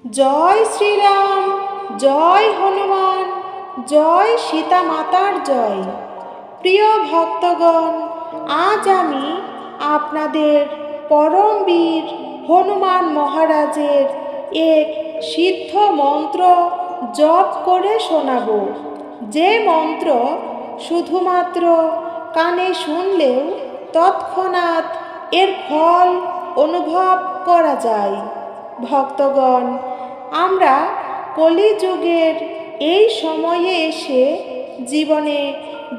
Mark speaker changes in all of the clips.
Speaker 1: জয় শ্রীরাম, জয় হনুমান, জয় সীতা মাতার জয়। প্রিয় ভক্তগণ, আজ আমি আপনাদের পরমবীর হনুমান মহারাজের এক সিদ্ধ মন্ত্র জপ করে শোনাব, যে মন্ত্র শুধুমাত্র কানে শুনলেও তৎক্ষণাৎ এর ফল অনুভব করা যায়। ভক্তগণ, আমরা কলিযুগের এই সময়ে এসে জীবনে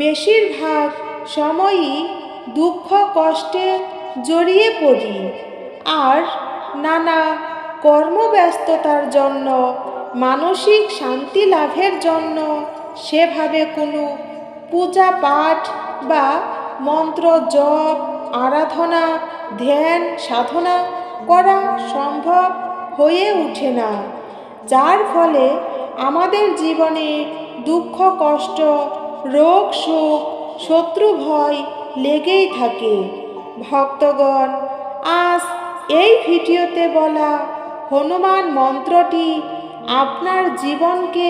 Speaker 1: বেশিরভাগ সময়ই দুঃখ কষ্টে জড়িয়ে পড়ি, আর নানা কর্মব্যস্ততার জন্য মানসিক শান্তি লাভের জন্য সেভাবে কোনো পূজা পাঠ বা মন্ত্র জপ, আরাধনা, ধ্যান সাধনা করা সম্ভব হয়ে ওঠে না, যার ফলে আমাদের জীবনে দুঃখ কষ্ট, রোগ শোক, শত্রু ভয় লেগেই থাকে। ভক্তগণ, আজ এই ভিডিওতে বলা হনুমান মন্ত্রটি আপনার জীবনকে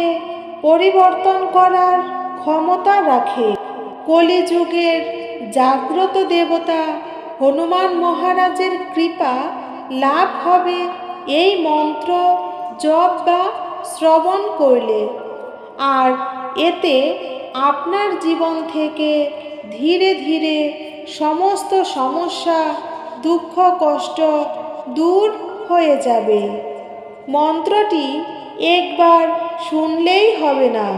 Speaker 1: পরিবর্তন করার ক্ষমতা রাখে। কলিযুগের জাগ্রত দেবতা হনুমান মহারাজের কৃপা লাভ হবে এই মন্ত্র জপ বা শ্রবণ করলে, আর এতে আপনার জীবন থেকে ধীরে ধীরে সমস্ত সমস্যা, দুঃখ কষ্ট দূর হয়ে যাবে। মন্ত্রটি একবার শুনলেই হবে না,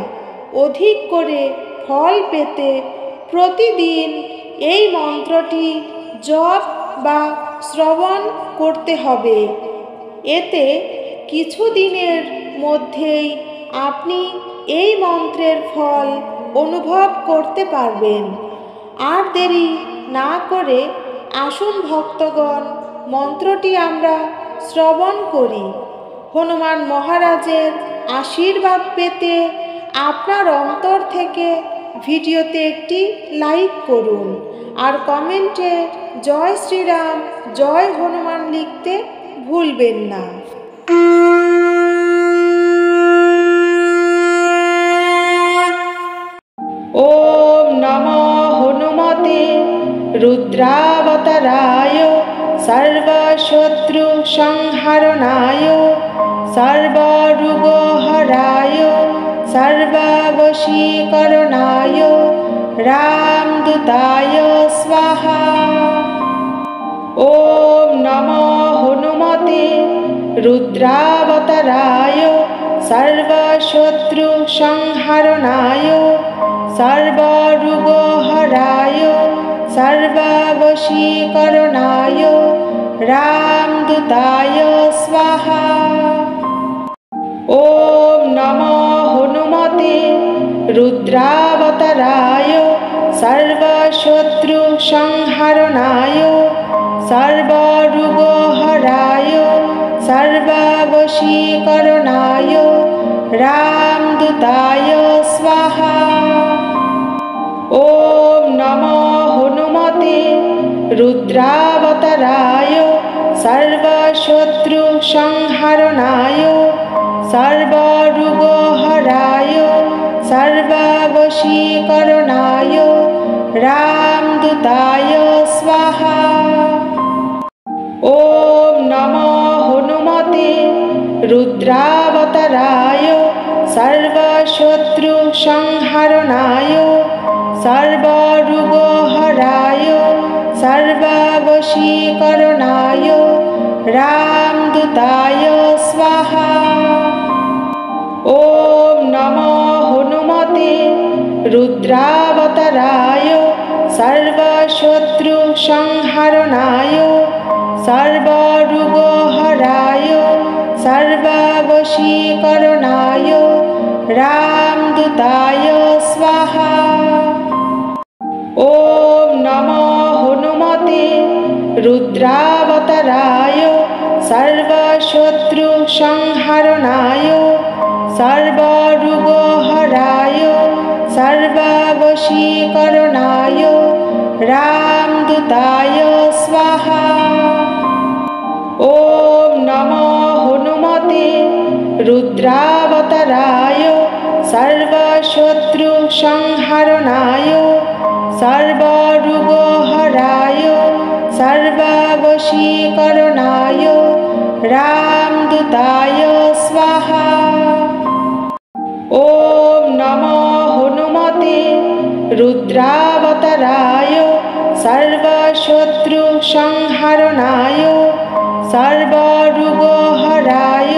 Speaker 1: অধিক করে ফল পেতে প্রতিদিন এই মন্ত্রটি জপ বা শ্রবণ করতে হবে। এতে কিছুদিনের মধ্যেই আপনি এই মন্ত্রের ফল অনুভব করতে পারবেন। আর দেরি না করে আসুন ভক্তগণ, মন্ত্রটি আমরা শ্রবণ করি। হনুমান মহারাজের আশীর্বাদ পেতে আপনার অন্তর থেকে ভিডিওতে একটি লাইক করুন, আর কমেন্টে জয় শ্রীরাম, জয় হনুমান লিখতে ভুলবেন না। ওম নমো হনুমতে রুদ্রাবতারায় সর্বশত্রু সংহারণায় সর্বরোগহরায় সর্ববশীকরণায় রামদূতায় স্বাহা। ওম নমো হনুমতে রুদ্রাবতারায় সর্বশত্রু সংহারণায় সর্বরোগহরায় সর্ববশীকরণায় রামদূতায় স্বাহা। ওম নমো হনুমতে রুদ্রাবতারায় সর্বশত্রু সংহারণায় সর্বরোগহরায় সর্ববশীকরণায় রামদূতায় স্বাহা। ওম নমো হনুমতে রুদ্রাবতারায় সর্বশত্রু সংহারণায় সর্বরোগহরায় সর্ববশীকরণায় রামদূতায় স্বাহা। ওম নমো হনুমতে রুদ্রাবতারায় সর্বশত্রু সংহারণায় সর্বরোগহরায় সর্ববশীকরণায় রামদূতায় স্বাহা। ওম নমো হনুমতে রুদ্রাবতারায় সর্বশত্রু সংহারণায় সর্বরোগহরায় সর্ববশীকরণায় রামদূতায় স্বাহা। ওম নমো হনুমতে রুদ্রাবতারায় সর্বশত্রু সংহারণায় সর্বরোগহরায় সর্ববশীকরণায় রামদূতায় স্বাহা। ওম নমো হনুমতে रुद्रावताराय सर्वशत्रुसंहारणाय सर्वरोगहराय सर्ववशीकरणाय रामदूताय स्वाहा। ॐ नमो हनुमते रुद्रावताराय सर्वशत्रुसंहारणाय सर्वरोगहराय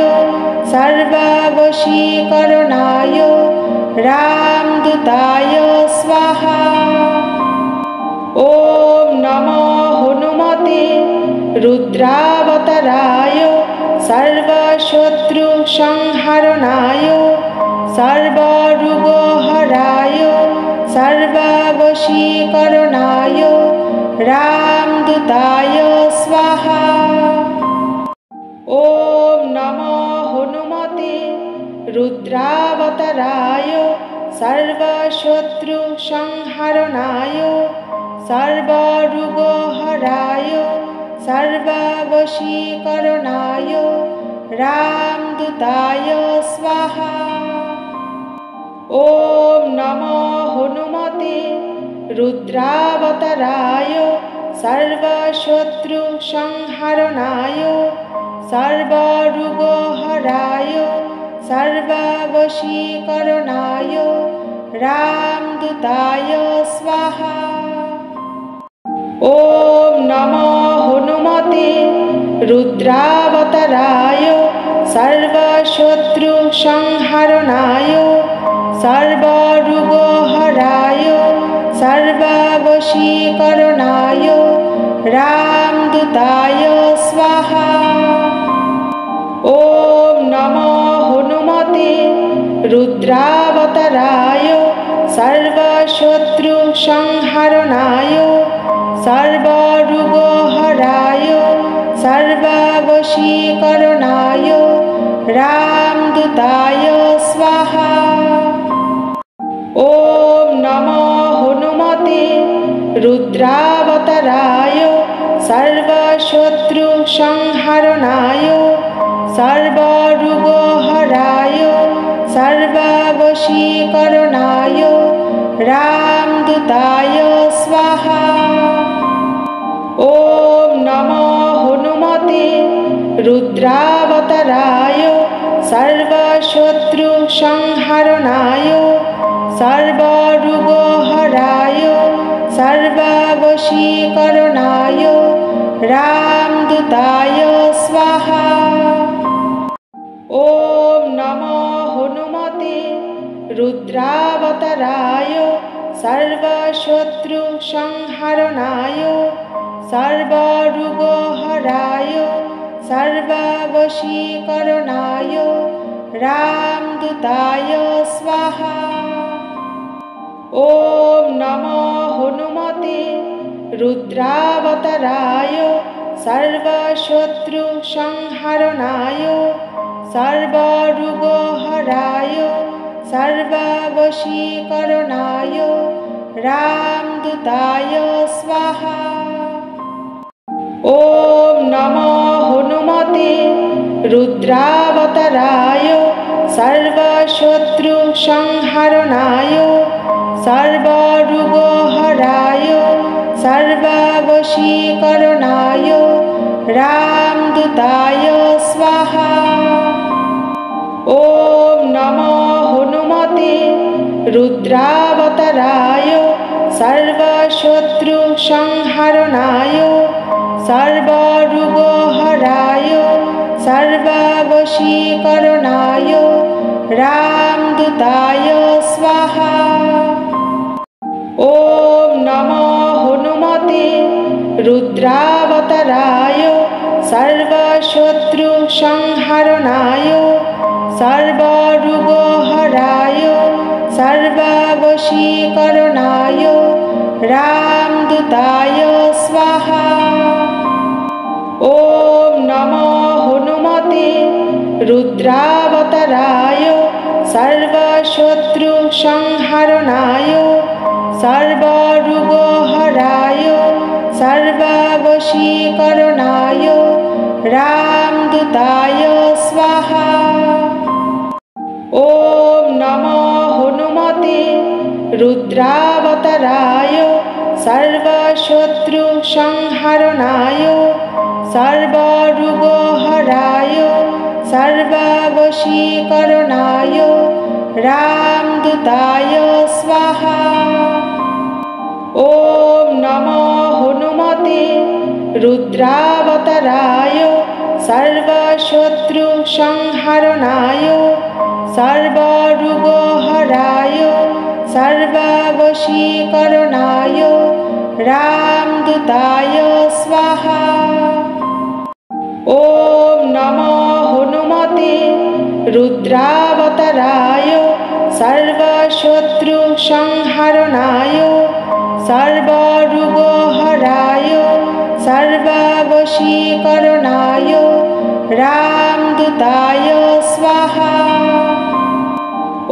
Speaker 1: सर्ववशीकरणाय रामदूताय स्वाहा। ॐ नमो हनुमते रुद्रावताराय सर्वशत्रुसंहारणाय सर्वरोगहराय सर्ववशीकरणाय रामदूताय स्वाहा। ॐ नमो हनुमते रुद्रावताराय सर्वशत्रुसंहारणाय सर्वरोगहराय सर्ववशीकरणाय रामदूताय स्वाहा। ॐ नमो हनुमते रुद्रावताराय सर्वशत्रुसंहारणाय सर्वरोगहराय सर्ववशीकरणाय रामदूताय स्वाहा। ॐ नमो हनुमते रुद्रावताराय सर्वशत्रुसंहारणाय सर्वरोगहराय सर्ववशीकरणाय रामदूताय स्वाहा। ॐ नमो हनुमते रुद्रावताराय सर्वशत्रुसंहारणाय सर्वरोगहराय सर्ववशीकरणाय रामदूताय स्वाहा। ॐ नमो हनुमते रुद्रावताराय सर्वशत्रुसंहारणाय सर्वरोगहराय सर्ववशीकरणाय रामदूताय स्वाहा। ॐ नमो हनुमते रुद्रावताराय सर्वशत्रुसंहारणाय सर्वरोगहराय सर्ववशीकरणाय रामदूताय स्वाहा। ॐ नमो हनुमते रुद्रावताराय सर्वशत्रुसंहारणाय सर्वरोगहराय सर्ववशीकरणाय रामदूताय स्वाहा। ॐ नमो हनुमते रुद्रावताराय सर्वशत्रुसंहारणाय सर्वरोगहराय सर्ववशीकरणाय रामदूताय स्वाहा। ॐ नमो हनुमते रुद्रावताराय सर्वशत्रुसंहारणाय सर्वरोगहराय सर्ववशीकरणाय रामदूताय स्वाहा। ॐ नमो हनुमते रुद्रावताराय सर्वशत्रुसंहारणाय सर्वरोगहराय सर्ववशीकरणाय रामदूताय स्वाहा। ॐ नमो हनुमते रुद्रावताराय सर्वशत्रुसंहारणाय सर्वरोगहराय सर्ववशीकरणाय रामदूताय स्वाहा। ॐ नमो हनुमते रुद्रावताराय सर्वशत्रुसंहारणाय सर्वरोगहराय सर्ववशीकरणाय रामदूताय स्वाहा। ॐ नमो हनुमते रुद्रावताराय सर्वशत्रुसंहारणाय सर्वरोगहराय सर्ववशीकरणाय रामदूताय स्वाहा। ॐ नमो हनुमते रुद्रावताराय सर्वशत्रुसंहारणाय सर्वरोगहराय सर्ववशीकरणाय रामदूताय स्वाहा। ॐ नमो हनुमते रुद्रावताराय सर्वशत्रुसंहारणाय सर्वरोगहराय सर्ववशीकरणाय रामदूताय स्वाहा।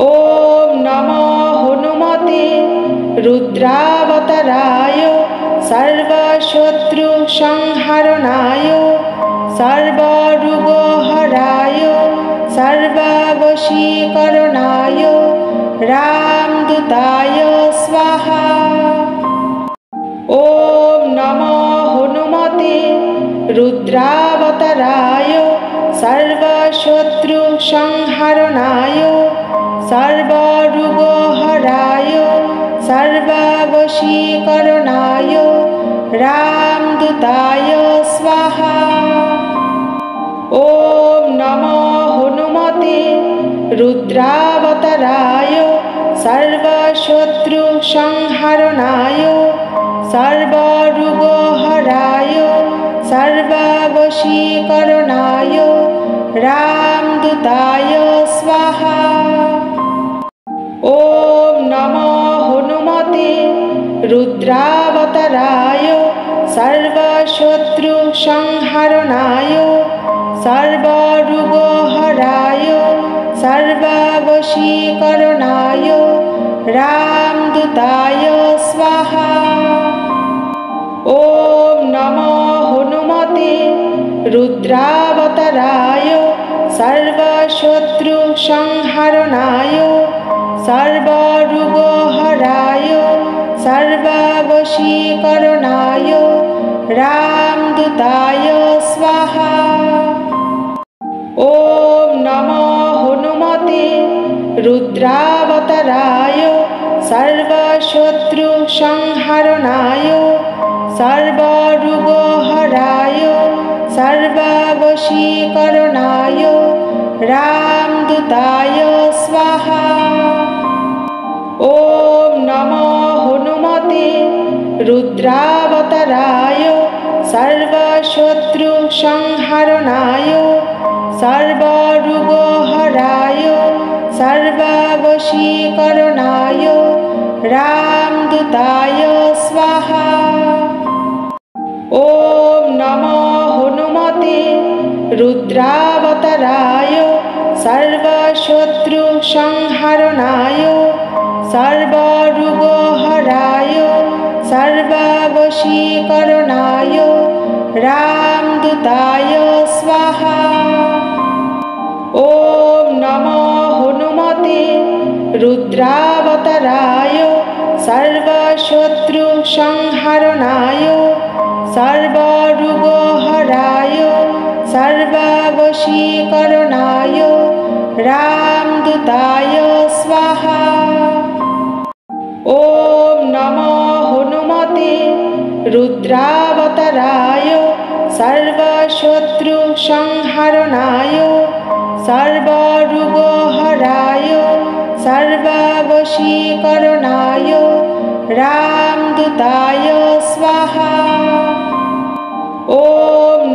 Speaker 1: ॐ नमो हनुमते रुद्रावताराय सर्वशत्रुसंहारणाय सर्वरोगहराय सर्ववशीकरणाय रामदूताय स्वाहा। ॐ नमो हनुमते रुद्रावताराय सर्वशत्रुसंहारणाय सर्वरोगहराय सर्ववशीकरणाय रामदूताय स्वाहा। ॐ नमो हनुमते रुद्रावताराय सर्वशत्रुसंहारणाय सर्वरोगहराय सर्ववशीकरणाय रामदूताय स्वाहा। ॐ नमो हनुमते रुद्रावताराय सर्वशत्रुसंहारणाय सर्वरोगहराय सर्ववशीकरणाय रामदूताय स्वाहा। ॐ नमो हनुमते रुद्रावताराय सर्वशत्रुसंहारणाय सर्वरोगहराय सर्ववशीकरणाय रामदूताय स्वाहा। ॐ नमो हनुमते रुद्रावताराय सर्वशत्रुसंहारणाय सर्वरोगहराय सर्ववशीकरणाय रामदूताय स्वाहा। ॐ नमो हनुमते रुद्रावताराय सर्वशत्रुसंहारणाय सर्वरोगहराय सर्ववशीकरणाय रामदूताय स्वाहा। ॐ नमो हनुमते रुद्रावताराय सर्वशत्रुसंहारणाय सर्वरोगहराय सर्ववशीकरणाय रामदूताय स्वाहा। ॐ नमो हनुमते रुद्रावताराय सर्वशत्रुसंहारणाय सर्वरोगहराय सर्ववशीकरणाय रामदूताय स्वाहा। ॐ नमो हनुमते रुद्रावताराय सर्वशत्रुसंहारणाय सर्वरोगहराय सर्ववशीकरणाय रामदूताय स्वाहा। ॐ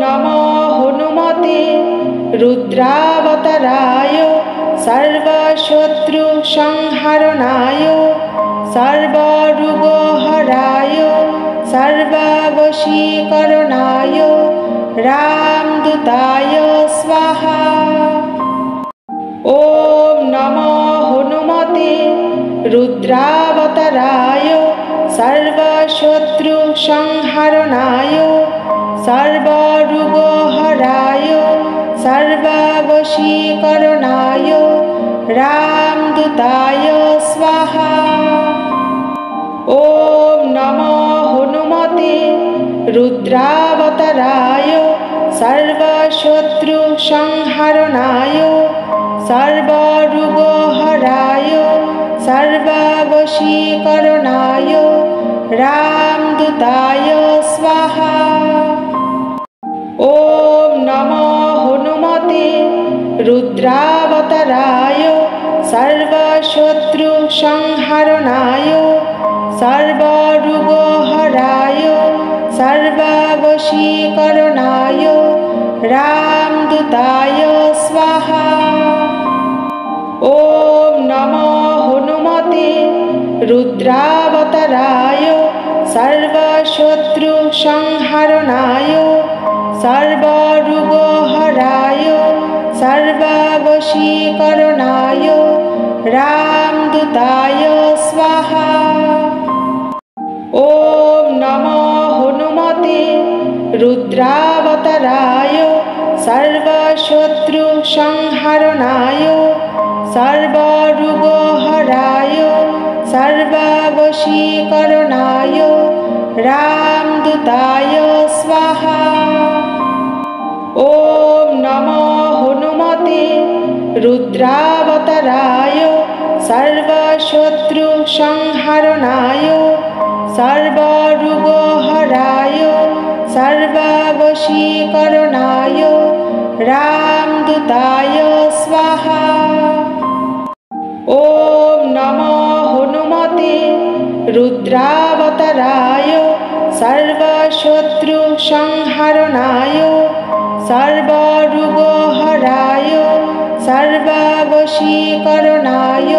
Speaker 1: नमो हनुमते रुद्रावताराय सर्वशत्रुसंहारणाय सर्वरोगहराय सर्ववशीकरणाय रामदूताय स्वाहा। ॐ नमो हनुमते रुद्रावताराय सर्वशत्रुसंहारणाय सर्वरोगहराय सर्ववशीकरणाय रामदूताय स्वाहा। ॐ नमो हनुमते रुद्रावताराय सर्वशत्रुसंहारणाय सर्वरोगहराय सर्ववशीकरणाय रामदूताय स्वाहा। ॐ नमो हनुमते रुद्रावताराय सर्वशत्रुसंहारणाय सर्वरोगहराय सर्ववशीकरणाय रामदूताय स्वाहा। ॐ नमो हनुमते रुद्रावताराय सर्वशत्रुसंहारणाय सर्वरोगहराय सर्ववशीकरणाय रामदूताय स्वाहा। ॐ नमो हनुमते रुद्रावताराय सर्वशत्रुसंहारणाय सर्वरोगहराय सर्ववशीकरणाय रामदूताय स्वाहा। ॐ नमो हनुमते रुद्रावताराय सर्वशत्रुसंहारणाय सर्वरोगहराय सर्ववशीकरणाय रामदूताय स्वाहा। ॐ नमो हनुमते रुद्रावताराय सर्वशत्रुसंहारणाय सर्वरोगहराय सर्ववशीकरणाय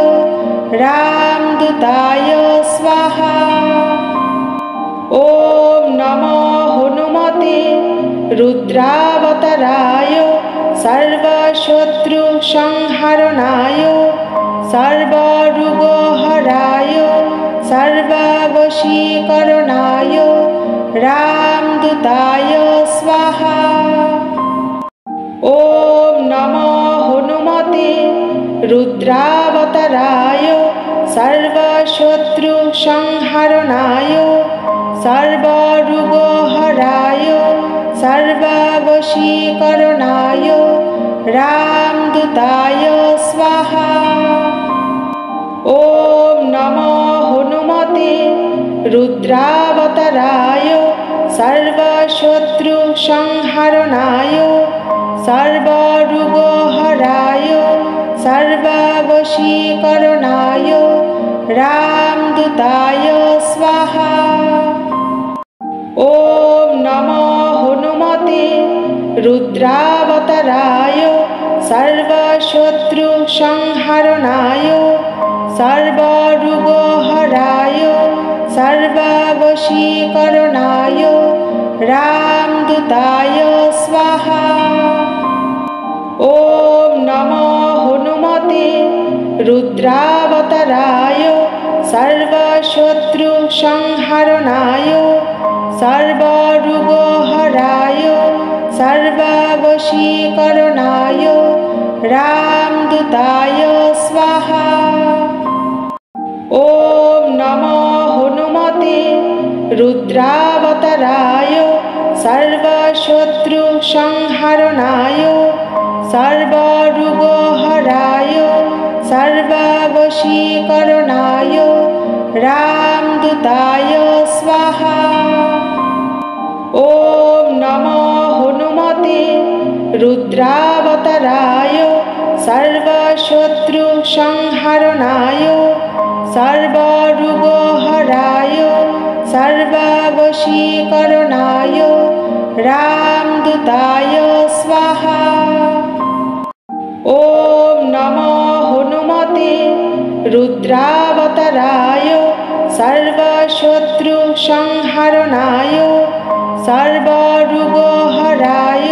Speaker 1: रामदूताय स्वाहा। ॐ नमो हनुमते रुद्रावताराय सर्वशत्रुसंहारणाय सर्वरोगहराय सर्ववशीकरणाय रामदूताय स्वाहा। ॐ नमो हनुमते रुद्रावताराय सर्वशत्रुसंहारणाय सर्वरोगहराय सर्ववशीकरणाय रामदूताय स्वाहा। ॐ नमो हनुमते रुद्रावताराय सर्वशत्रुसंहारणाय सर्वरोगहराय सर्ववशीकरणाय रामदूताय स्वाहा। ॐ नमो हनुमते रुद्रावताराय सर्वशत्रुसंहारणाय सर्वरोगहराय सर्ववशीकरणाय रामदूताय स्वाहा। ॐ नमो हनुमते रुद्रावताराय सर्वशत्रुसंहारणाय सर्वरोगहराय सर्ववशीकरणाय रामदूताय स्वाहा। ॐ नमो हनुमते रुद्रावताराय सर्वशत्रुसंहारणाय सर्वरोगहराय सर्ववशीकरणाय रामदूताय स्वाहा। ॐ नमो हनुमते रुद्रावताराय सर्वशत्रुसंहारणाय सर्वरोगहराय सर्ववशीकरणाय रामदूताय स्वाहा। ॐ नमो हनुमते रुद्रावताराय सर्वशत्रुसंहारणाय सर्वरोगहराय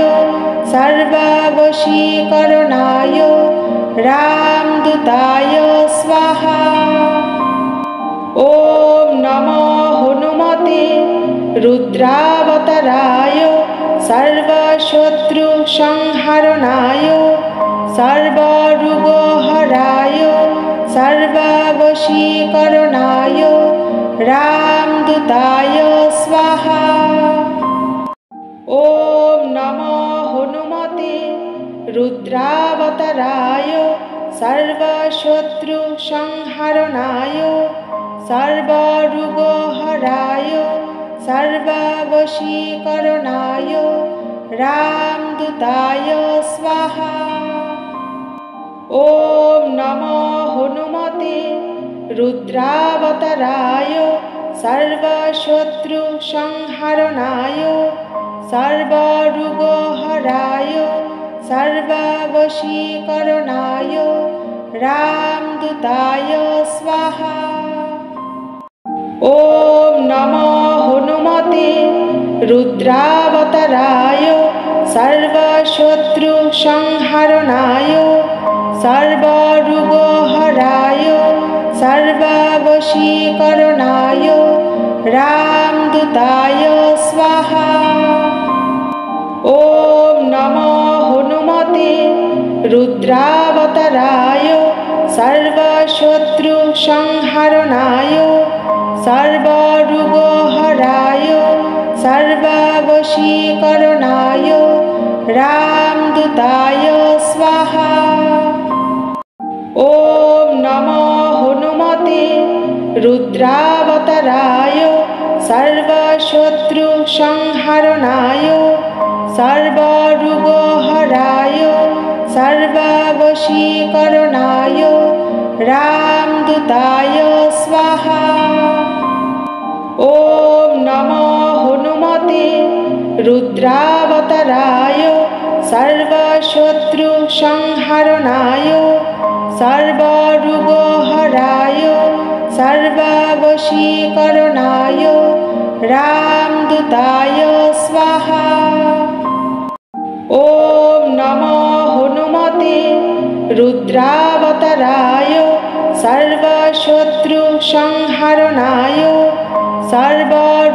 Speaker 1: सर्ववशीकरणाय रामदूताय स्वाहा। ॐ नमो हनुमते रुद्रावताराय सर्वशत्रुसंहारणाय सर्वरोगहराय रामदूताय स्वाहा। ॐ नमो हनुमते रुद्रावताराय सर्वशत्रुसंहारणाय सर्वरोगहराय सर्ववशीकरणाय रामदूताय स्वाहा। ॐ नमो हनुमते रुद्रावताराय सर्वशत्रुसंहारणाय सर्वरोगहराय सर्ववशीकरणाय रामदूताय स्वाहा। ॐ नमो हनुमते रुद्रावताराय सर्वशत्रुसंहारणाय सर्वरोगहराय सर्ववशीकरणाय रामदूताय स्वाहा। ॐ नमो हनुमते रुद्रावताराय सर्वशत्रुसंहारणाय सर्वरोगहराय सर्ववशीकरणाय रामदूताय स्वाहा। ॐ नमो हनुमते रुद्रावताराय सर्वशत्रुसंहारणाय सर्वरोगहराय सर्ववशीकरणाय रामदूताय स्वाहा। ॐ नमो हनुमते रुद्रावताराय सर्वशत्रुसंहारणाय सर्वरोगहराय सर्ववशीकरणाय रामदूताय स्वाहा। ॐ नमो हनुमते रुद्रावताराय सर्वशत्रुसंहारणाय सर्वरोगहराय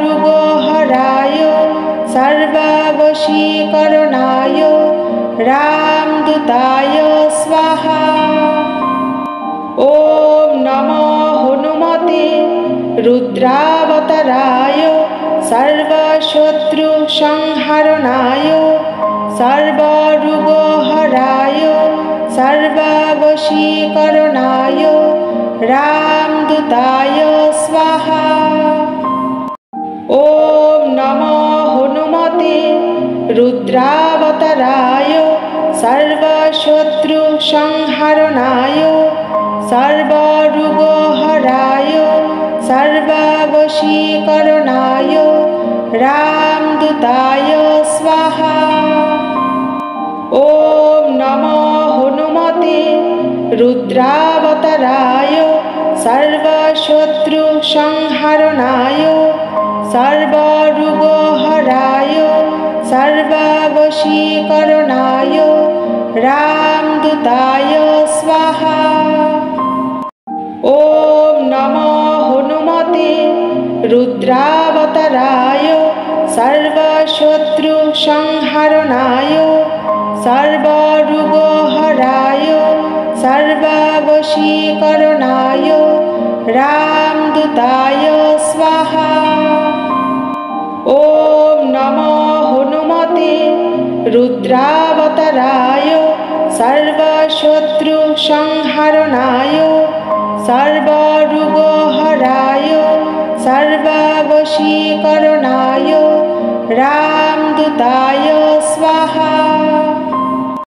Speaker 1: सर्ववशीकरणाय रामदूताय स्वाहा। ॐ नमो हनुमते रुद्रावताराय सर्वशत्रुसंहारणाय सर्वरोगहराय सर्ववशीकरणाय रामदूताय स्वाहा। ॐ नमो हनुमते रुद्रावताराय सर्वशत्रुसंहारणाय सर्वरोगहराय सर्ववशीकरणाय रामदूताय स्वाहा। ॐ नमो हनुमते रुद्रावताराय सर्वशत्रुसंहारणाय सर्वरोगहराय सर्ववशीकरणाय रामदूताय स्वाहा। ॐ नमो हनुमते रुद्रावताराय सर्वशत्रुसंहारणाय सर्वरोगहराय सर्ववशीकरणाय रामदूताय स्वाहा। ॐ नमो हनुमते रुद्रावताराय सर्वशत्रुसंहारणाय सर्वरोगहराय सर्ववशीकरणाय रामदूताय स्वाहा।